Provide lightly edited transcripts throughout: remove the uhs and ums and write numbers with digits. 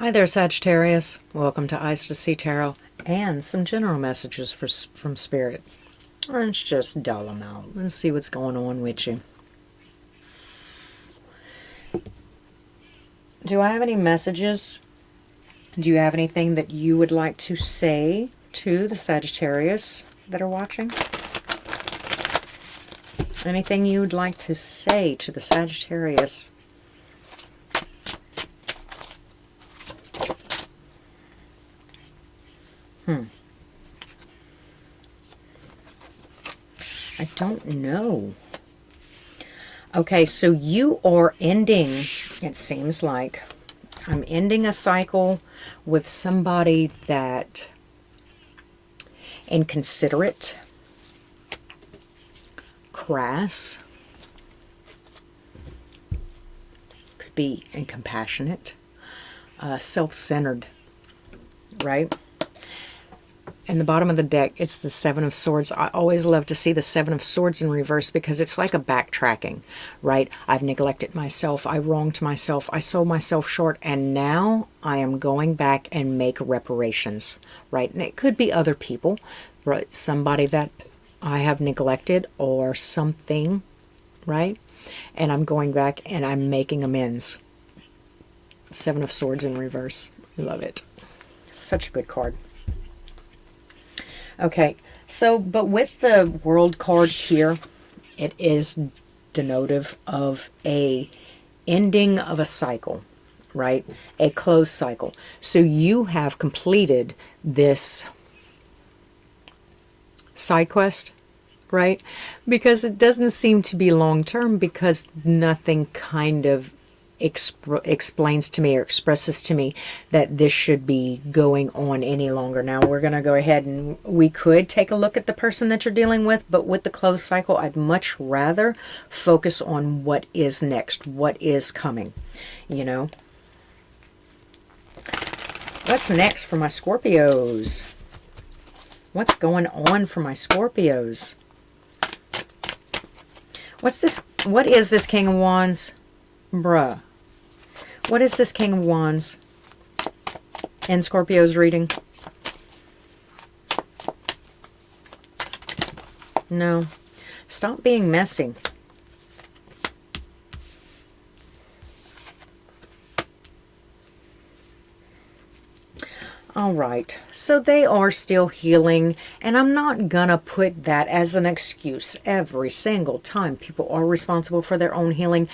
Hi there, Sagittarius. Welcome to Eyes to See Tarot and some general messages from Spirit. Let's just dull them out. Let's see what's going on with you. Do I have any messages? Do you have anything that you would like to say to the Sagittarius that are watching? Anything you would like to say to the Sagittarius? I don't know. Okay, so you are ending, it seems like, I'm ending a cycle with somebody that inconsiderate, crass, could be incompassionate, self-centered, right? In the bottom of the deck, it's the Seven of Swords. I always love to see the Seven of Swords in reverse because it's like a backtracking, right? I've neglected myself. I wronged myself. I sold myself short. And now I am going back and make reparations, right? And it could be other people, right? Somebody that I have neglected or something, right? And I'm going back and I'm making amends. Seven of Swords in reverse. I love it. Such a good card. Okay, so, but with the World card here, it is denotive of a ending of a cycle, right? A closed cycle. So you have completed this side quest, right? Because it doesn't seem to be long-term because nothing kind of explains to me or expresses to me that this should be going on any longer. Now we're going to go ahead and we could take a look at the person that you're dealing with, but with the closed cycle, I'd much rather focus on what is next, what is coming, you know. What's next for my Scorpios? What's going on for my Scorpios? What's this? What is this King of Wands? Bruh. What is this King of Wands in Scorpio's reading? No. Stop being messy. All right. So they are still healing, and I'm not gonna put that as an excuse every single time. People are responsible for their own healing.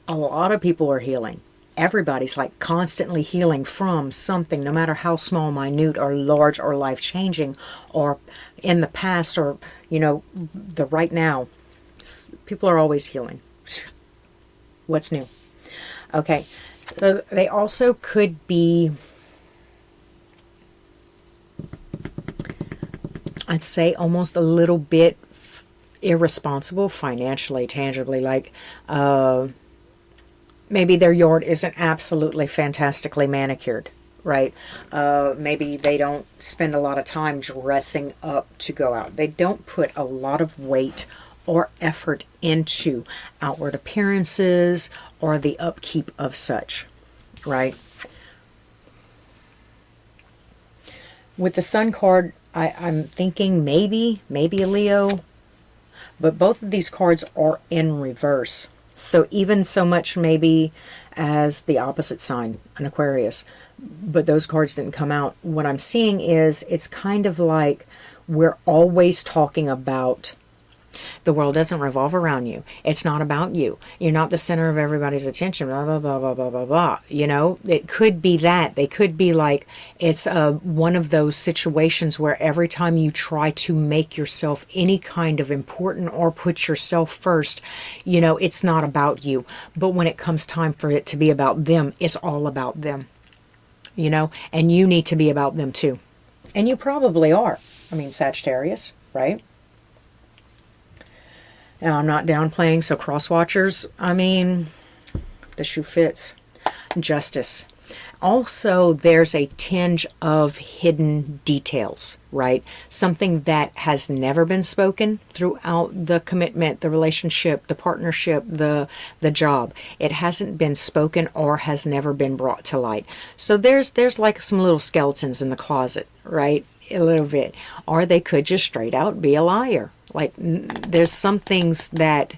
A lot of people are healing. Everybody's like constantly healing from something, no matter how small, minute, or large, or life-changing, or in the past, or, you know, the right now. People are always healing. What's new? Okay, so they also could be, I'd say, almost a little bit irresponsible financially, tangibly, like, maybe their yard isn't absolutely fantastically manicured, right? Maybe they don't spend a lot of time dressing up to go out. They don't put a lot of weight or effort into outward appearances or the upkeep of such, right? With the Sun card, I'm thinking maybe a Leo, but both of these cards are in reverse. So even so much maybe as the opposite sign, an Aquarius, but those cards didn't come out. What I'm seeing is it's kind of like we're always talking about the world doesn't revolve around you. It's not about you. You're not the center of everybody's attention, blah, blah, blah, blah, blah, blah, blah. You know, it could be that. They could be like, it's one of those situations where every time you try to make yourself any kind of important or put yourself first, you know, it's not about you. But when it comes time for it to be about them, it's all about them, you know, and you need to be about them too. And you probably are. I mean, Sagittarius, right? Now, I'm not downplaying, so cross-watchers, I mean, the shoe fits. Justice. Also, there's a tinge of hidden details, right? Something that has never been spoken throughout the commitment, the relationship, the partnership, the job. It hasn't been spoken or has never been brought to light. So there's like some little skeletons in the closet, right? A little bit. Or they could just straight out be a liar. Like, there's some things that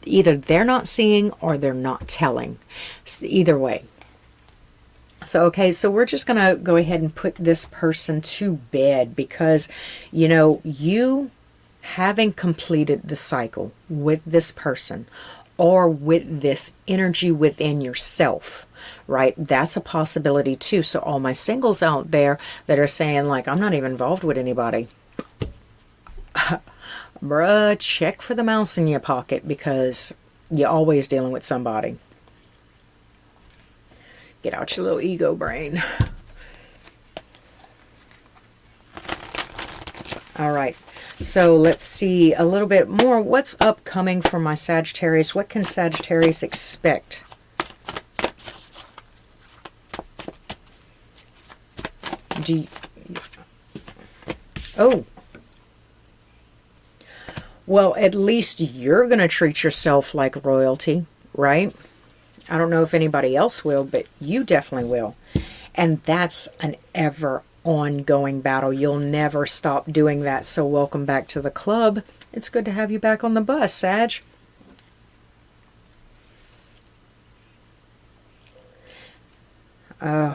either they're not seeing or they're not telling. Either way. So, okay, so we're just going to go ahead and put this person to bed because, you know, you having completed the cycle with this person or with this energy within yourself, right? That's a possibility too. So all my singles out there that are saying like, I'm not even involved with anybody. Bruh, check for the mouse in your pocket because you're always dealing with somebody. Get out your little ego brain. All right. So let's see a little bit more. What's upcoming for my Sagittarius? What can Sagittarius expect? Oh. Well, at least you're going to treat yourself like royalty, right? I don't know if anybody else will, but you definitely will. And that's an ever ongoing battle. You'll never stop doing that. So welcome back to the club. It's good to have you back on the bus, Sag. No.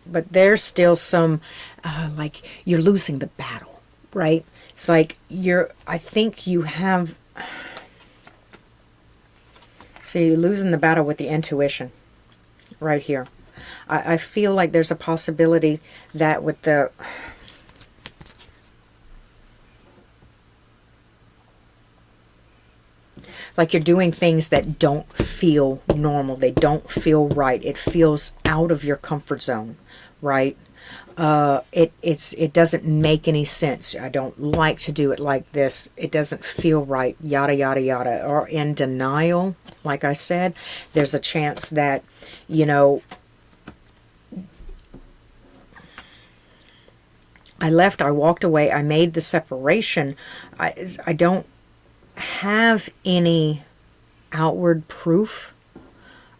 But there's still some, like, you're losing the battle, right? It's like I think you have... So you're losing the battle with the intuition right here. I feel like there's a possibility that with the... Like you're doing things that don't feel normal. They don't feel right. It feels out of your comfort zone, right? It doesn't make any sense. I don't like to do it like this. It doesn't feel right, yada, yada, yada. Or in denial, like I said, there's a chance that, you know, I left, I walked away, I made the separation. I don't have any outward proof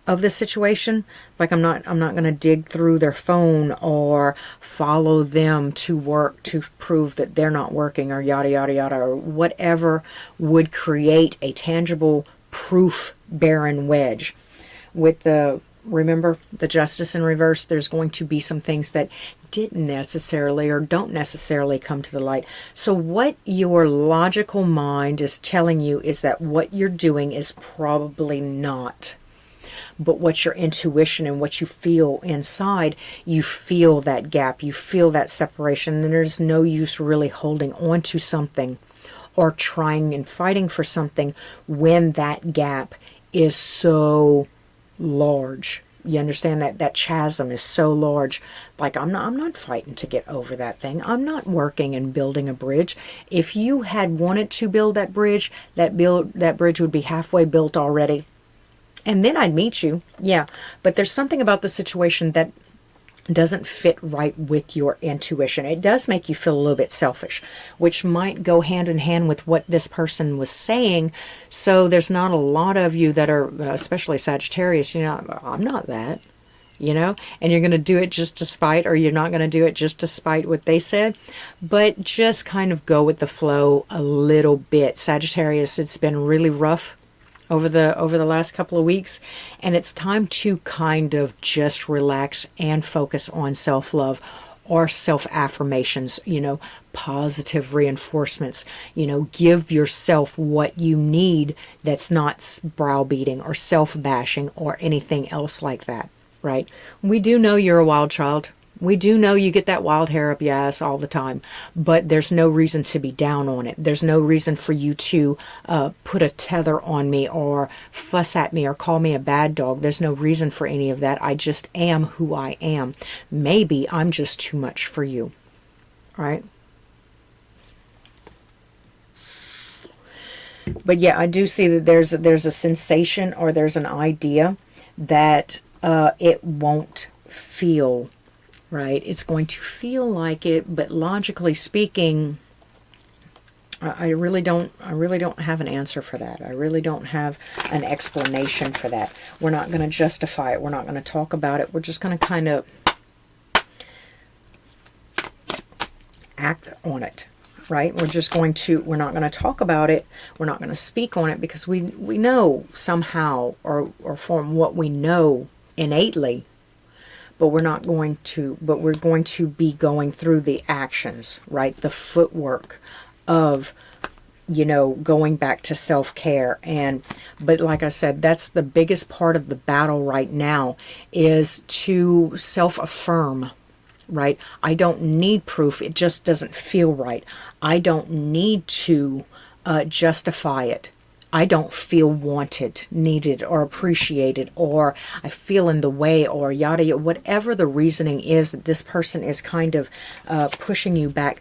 of the situation. Like I'm not going to dig through their phone or follow them to work to prove that they're not working or yada yada yada or whatever would create a tangible proof barren wedge. With the, remember, the justice in reverse, there's going to be some things that didn't necessarily or don't necessarily come to the light. So what your logical mind is telling you is that what you're doing is probably not. But what your intuition and what you feel inside, you feel that gap, you feel that separation, and there's no use really holding on to something or trying and fighting for something when that gap is so large. You understand that that chasm is so large. Like I'm not fighting to get over that thing. I'm not working and building a bridge. If you had wanted to build that bridge, that bridge would be halfway built already. And then I'd meet you. Yeah. But there's something about the situation that doesn't fit right with your intuition. It does make you feel a little bit selfish, which might go hand in hand with what this person was saying. So there's not a lot of you that are, especially Sagittarius, you know, I'm not that, you know, and you're going to do it just to spite, or you're not going to do it just to spite what they said, but just kind of go with the flow a little bit. Sagittarius, it's been really rough over the last couple of weeks, and it's time to kind of just relax and focus on self-love or self-affirmations, you know, positive reinforcements. You know, give yourself what you need that's not browbeating or self-bashing or anything else like that, right? We do know you're a wild child. We do know you get that wild hair up your ass all the time, but there's no reason to be down on it. There's no reason for you to put a tether on me or fuss at me or call me a bad dog. There's no reason for any of that. I just am who I am. Maybe I'm just too much for you, right? But yeah, I do see that there's a sensation, or there's an idea that it won't feel right. It's going to feel like it, but logically speaking, I really don't have an answer for that. I really don't have an explanation for that. We're not going to justify it. We're not going to talk about it. We're just going to kind of act on it, right? We're not going to talk about it. We're not going to speak on it, because we know somehow, or from what we know innately, but we're going to be going through the actions, right? The footwork of, going back to self-care. But like I said, that's the biggest part of the battle right now, is to self-affirm, right? I don't need proof. It just doesn't feel right. I don't need to justify it. I don't feel wanted, needed, or appreciated, or I feel in the way, or yada yada, whatever the reasoning is that this person is kind of pushing you back.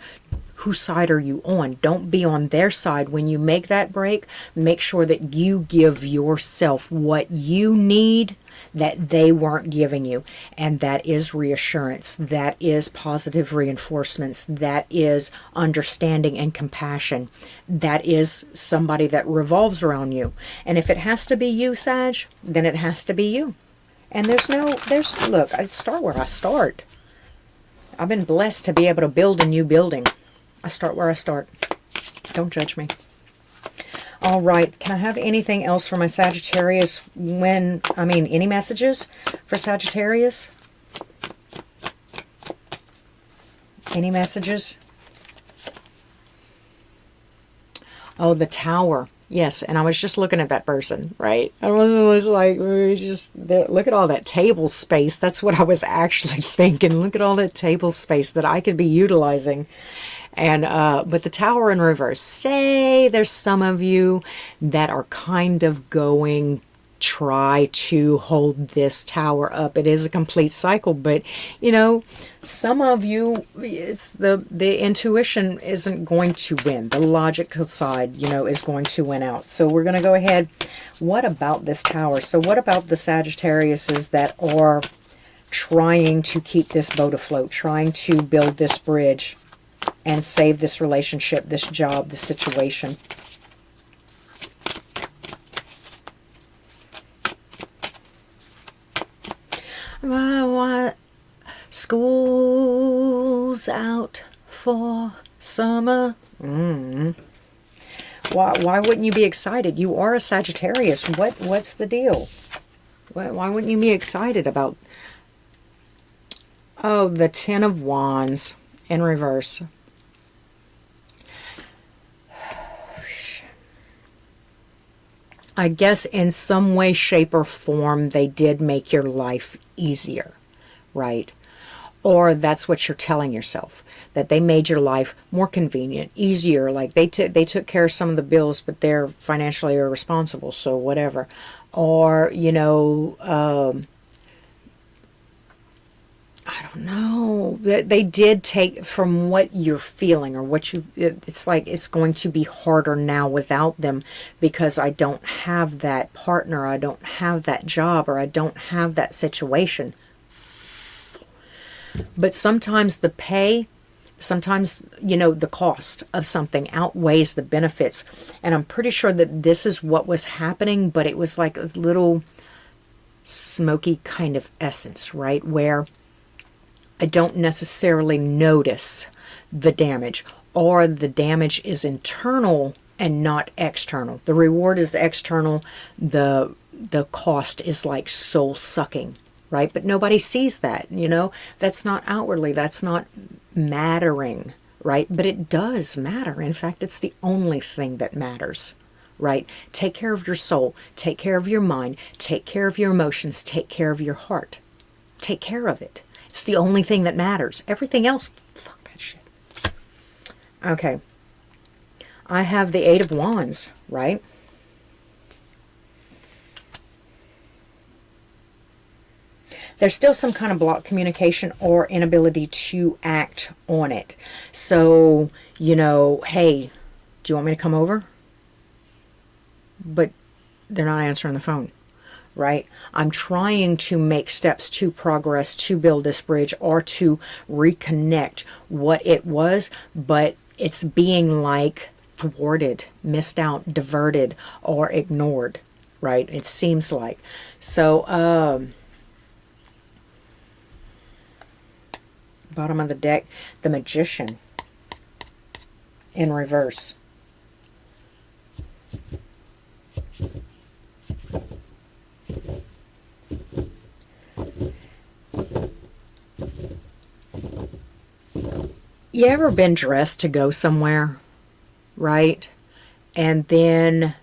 Whose side are you on? Don't be on their side. When you make that break, make sure that you give yourself what you need that they weren't giving you. And that is reassurance. That is positive reinforcements. That is understanding and compassion. That is somebody that revolves around you. And if it has to be you, Sag, then it has to be you. And look, I start where I start. I've been blessed to be able to build a new building. I start where I start. Don't judge me. All right. Can I have anything else for my Sagittarius any messages for Sagittarius? Any messages? Oh, the Tower. Yes, and I was just looking at that person, right? I was like, look at all that table space. That's what I was actually thinking. Look at all that table space that I could be utilizing. And but the Tower in reverse. Say there's some of you that are kind of try to hold this tower up. It is a complete cycle, but some of you, it's the intuition isn't going to win. The logical side, is going to win out. So we're going to go ahead. What about this Tower? So what about the Sagittariuses that are trying to keep this boat afloat, trying to build this bridge and save this relationship, this job, this situation? School's out for summer. Why wouldn't you be excited? You are a Sagittarius. What's the deal? Why wouldn't you be excited about... Oh, the Ten of Wands in reverse. I guess in some way, shape, or form, they did make your life easier, right? Or that's what you're telling yourself, that they made your life more convenient, easier. Like they took care of some of the bills, but they're financially irresponsible, so whatever. Or, I don't know. They did take from what you're feeling, or what it's like it's going to be harder now without them, because I don't have that partner, I don't have that job, or I don't have that situation. But sometimes the pay, sometimes, the cost of something outweighs the benefits. And I'm pretty sure that this is what was happening, but it was like a little smoky kind of essence, right? Where I don't necessarily notice the damage, or the damage is internal and not external. The reward is external. The cost is like soul sucking, right? But nobody sees that, that's not outwardly, that's not mattering, right? But it does matter. In fact, it's the only thing that matters, right? Take care of your soul, take care of your mind, take care of your emotions, take care of your heart. Take care of it. It's the only thing that matters. Everything else, fuck that shit. Okay. I have the Eight of Wands, right? There's still some kind of blocked communication or inability to act on it. So, hey, do you want me to come over? but they're not answering the phone, right? I'm trying to make steps to progress, to build this bridge, or to reconnect what it was, but it's being like thwarted, missed out, diverted, or ignored, right? It seems like. So, bottom of the deck, the Magician in reverse. You ever been dressed to go somewhere, right? And then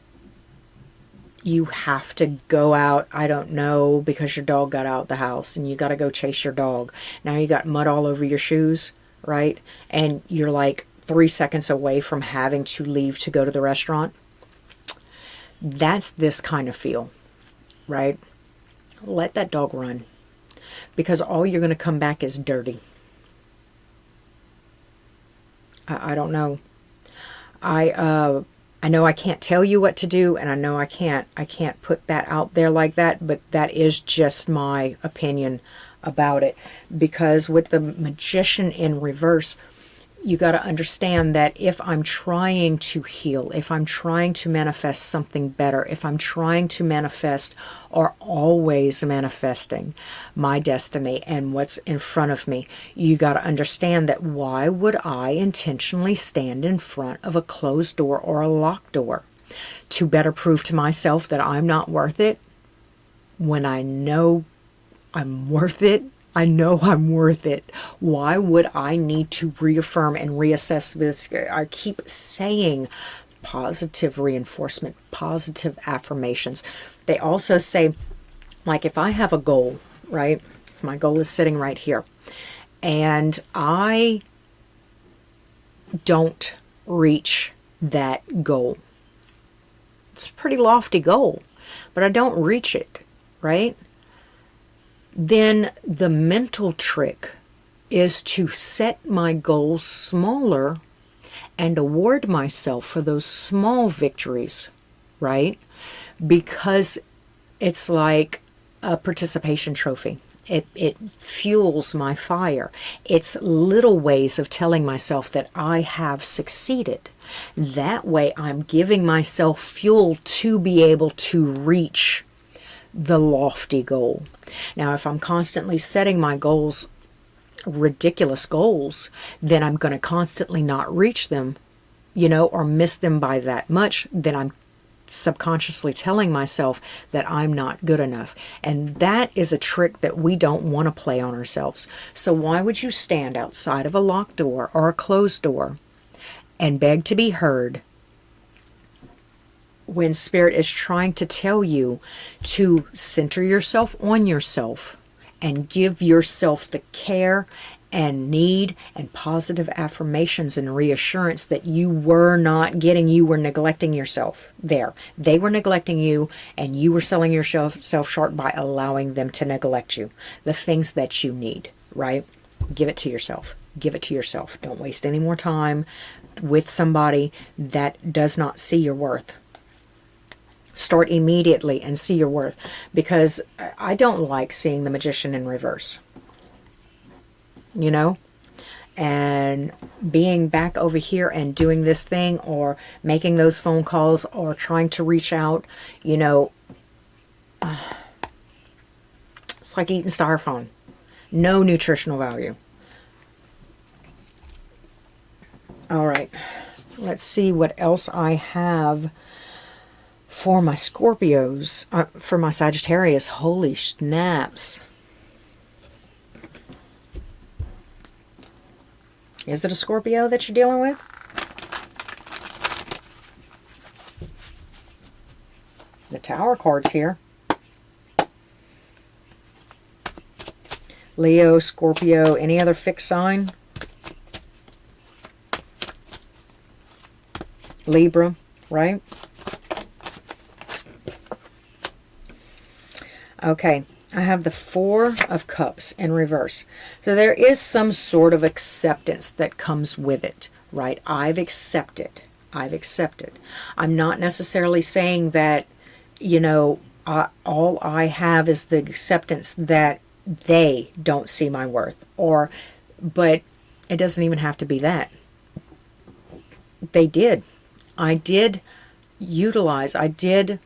you have to go out, I don't know, because your dog got out the house and you got to go chase your dog. Now you got mud all over your shoes, right? And you're like 3 seconds away from having to leave to go to the restaurant. That's this kind of feel, right? Let that dog run, because all you're going to come back is dirty. I don't know. I know I can't tell you what to do, and I know I can't put that out there like that, but that is just my opinion about it. Because with the Magician in reverse, you got to understand that if I'm trying to heal, if I'm trying to manifest something better, if I'm trying to manifest or always manifesting my destiny and what's in front of me, you got to understand that why would I intentionally stand in front of a closed door or a locked door? To better prove to myself that I'm not worth it, when I know I'm worth it. I know I'm worth it. Why would I need to reaffirm and reassess this? I keep saying positive reinforcement, positive affirmations. They also say, like, if I have a goal, right? If my goal is sitting right here and I don't reach that goal, it's a pretty lofty goal, but I don't reach it, right? Then the mental trick is to set my goals smaller and award myself for those small victories, right? Because it's like a participation trophy. It fuels my fire. It's little ways of telling myself that I have succeeded. That way I'm giving myself fuel to be able to reach the lofty goal. Now, if I'm constantly setting my goals, ridiculous goals, then I'm going to constantly not reach them, or miss them by that much. Then I'm subconsciously telling myself that I'm not good enough. And that is a trick that we don't want to play on ourselves. So why would you stand outside of a locked door or a closed door and beg to be heard when Spirit is trying to tell you to center yourself on yourself and give yourself the care and need and positive affirmations and reassurance that you were not getting? You were neglecting yourself there. They were neglecting you, and you were selling yourself short by allowing them to neglect you. The things that you need, right? Give it to yourself. Give it to yourself. Don't waste any more time with somebody that does not see your worth. Start immediately and see your worth, because I don't like seeing the Magician in reverse, and being back over here and doing this thing or making those phone calls or trying to reach out, it's like eating styrofoam. No nutritional value. All right, let's see what else I have for my Scorpios, for my Sagittarius. Holy snaps. Is it a Scorpio that you're dealing with? The Tower card's here. Leo, Scorpio, any other fixed sign? Libra, right? Okay, I have the Four of Cups in reverse. So there is some sort of acceptance that comes with it, right? I've accepted I've accepted. I'm not necessarily saying that, you know, all I have is the acceptance that they don't see my worth, but it doesn't even have to be that. They did. I did utilize, I did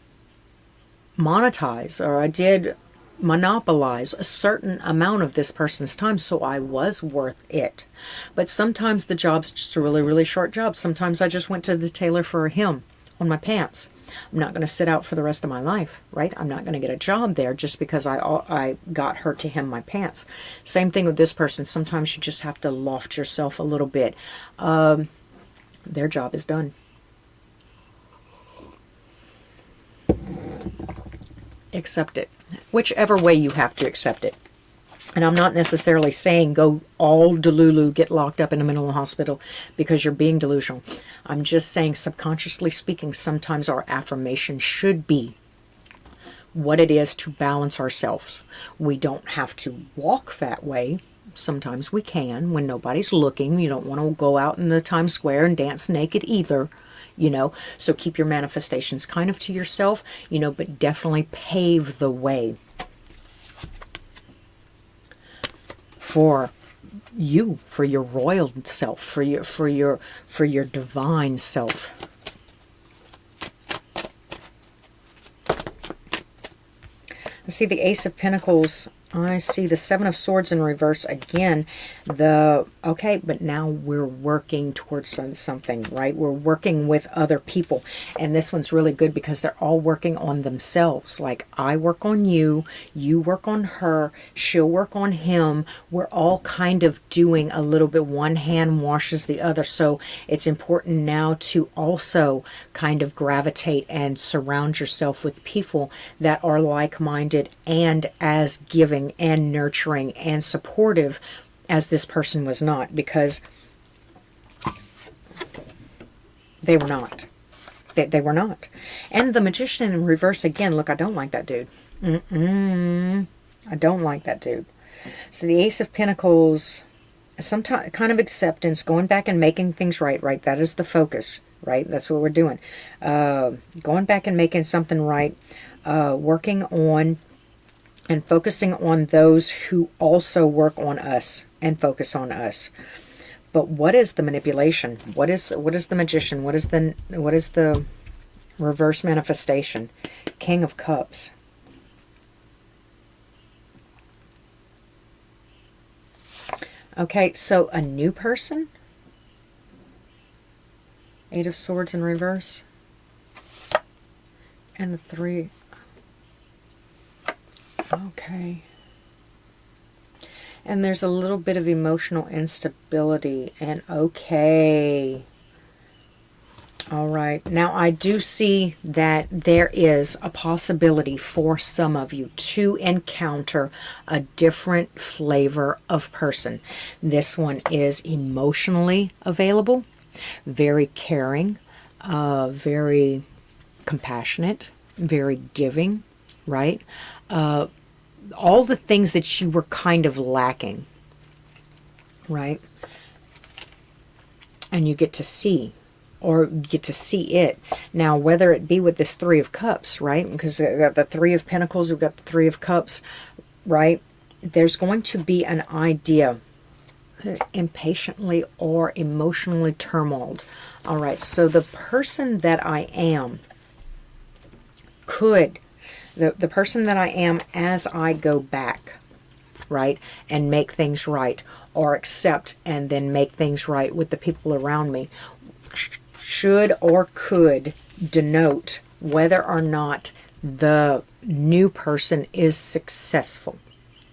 monetize, or I did monopolize a certain amount of this person's time, so I was worth it. But sometimes the job's just a really, really short job. Sometimes I just went to the tailor for a hem on my pants. I'm not going to sit out for the rest of my life, right? I'm not going to get a job there just because I got her to hem my pants. Same thing with this person. Sometimes you just have to loft yourself a little bit. Their job is done. Accept it. Whichever way you have to accept it. And I'm not necessarily saying go all delulu, get locked up in a mental hospital because you're being delusional. I'm just saying, subconsciously speaking, sometimes our affirmation should be what it is to balance ourselves. We don't have to walk that way. Sometimes we can when nobody's looking. You don't want to go out in the Times Square and dance naked either. You know, so keep your manifestations kind of to yourself, you know, but definitely pave the way for you, for your royal self, for your divine self. I see the Ace of Pentacles. I see the Seven of Swords in reverse again. Okay, but now we're working towards something, right? We're working with other people. And this one's really good because they're all working on themselves. Like, I work on you, you work on her, she'll work on him. We're all kind of doing a little bit, one hand washes the other. So it's important now to also kind of gravitate and surround yourself with people that are like-minded and as giving and nurturing and supportive as this person was not, because they were not. They were not. And the Magician in reverse again. Look, I don't like that dude. I don't like that dude. So the Ace of Pentacles, some kind of acceptance, going back and making things right. That is the focus, right? That's what we're doing. Going back and making something right. Working on and focusing on those who also work on us and focus on us. But what is the manipulation? What is the Magician? What is the reverse manifestation? King of Cups. Okay, so a new person? Eight of Swords in reverse. And the Three. Okay. And there's a little bit of emotional instability. And okay. All right. Now, I do see that there is a possibility for some of you to encounter a different flavor of person. This one is emotionally available, very caring, very compassionate, very giving, right? All the things that you were kind of lacking, right? And you get to see, or get to see it. Now, whether it be with this Three of Cups, right? Because we've got the Three of Pentacles, we've got the Three of Cups, right? There's going to be an idea, impatiently or emotionally turmoiled. All right, so the person that I am could... The person that I am as I go back, right, and make things right, or accept and then make things right with the people around me, should or could denote whether or not the new person is successful,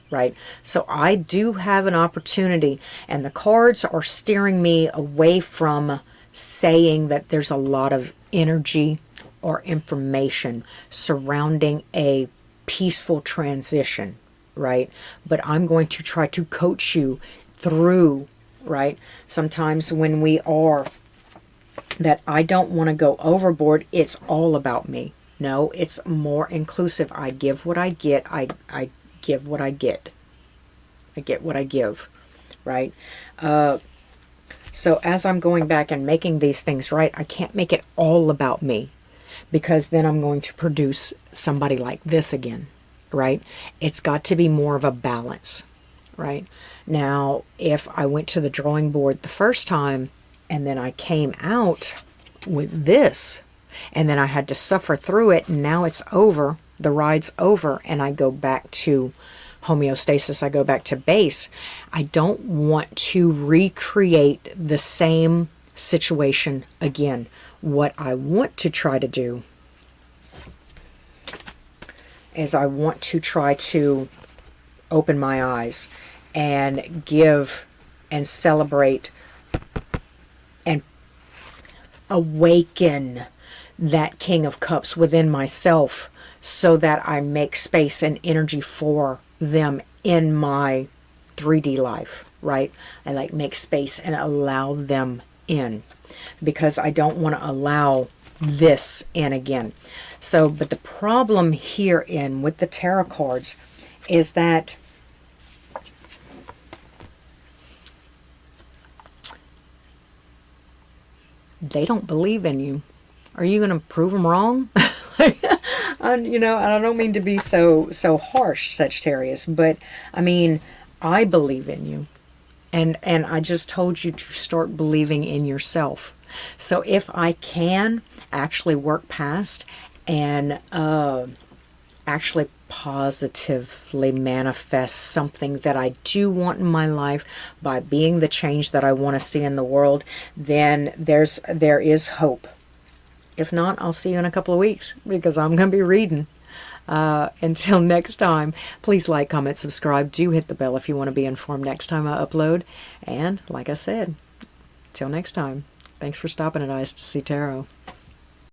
right? So I do have an opportunity, and the cards are steering me away from saying that there's a lot of energy or information surrounding a peaceful transition, right? But I'm going to try to coach you through, right? Sometimes when we are that I don't want to go overboard, it's all about me. No, it's more inclusive. I give what I get. I give what I get. I get what I give, right? So as I'm going back and making these things right, I can't make it all about me, because then I'm going to produce somebody like this again, right? It's got to be more of a balance, right? Now, if I went to the drawing board the first time and then I came out with this, and then I had to suffer through it, and now it's over, the ride's over, and I go back to homeostasis, I go back to base. I don't want to recreate the same situation again. What I want to try to do is I want to try to open my eyes and give and celebrate and awaken that King of Cups within myself, so that I make space and energy for them in my 3D life, right? I like make space and allow them in, because I don't want to allow this in again. So, but the problem herein with the tarot cards is that they don't believe in you. Are you going to prove them wrong? You know, and I don't mean to be so harsh, Sagittarius, but I mean, I believe in you. And I just told you to start believing in yourself. So if I can actually work past and actually positively manifest something that I do want in my life by being the change that I want to see in the world, then there is hope. If not, I'll see you in a couple of weeks, because I'm going to be reading. Until next time, please like, comment, subscribe. Do hit the bell if you want to be informed next time I upload. And like I said, till next time, thanks for stopping at Eyes to See Tarot.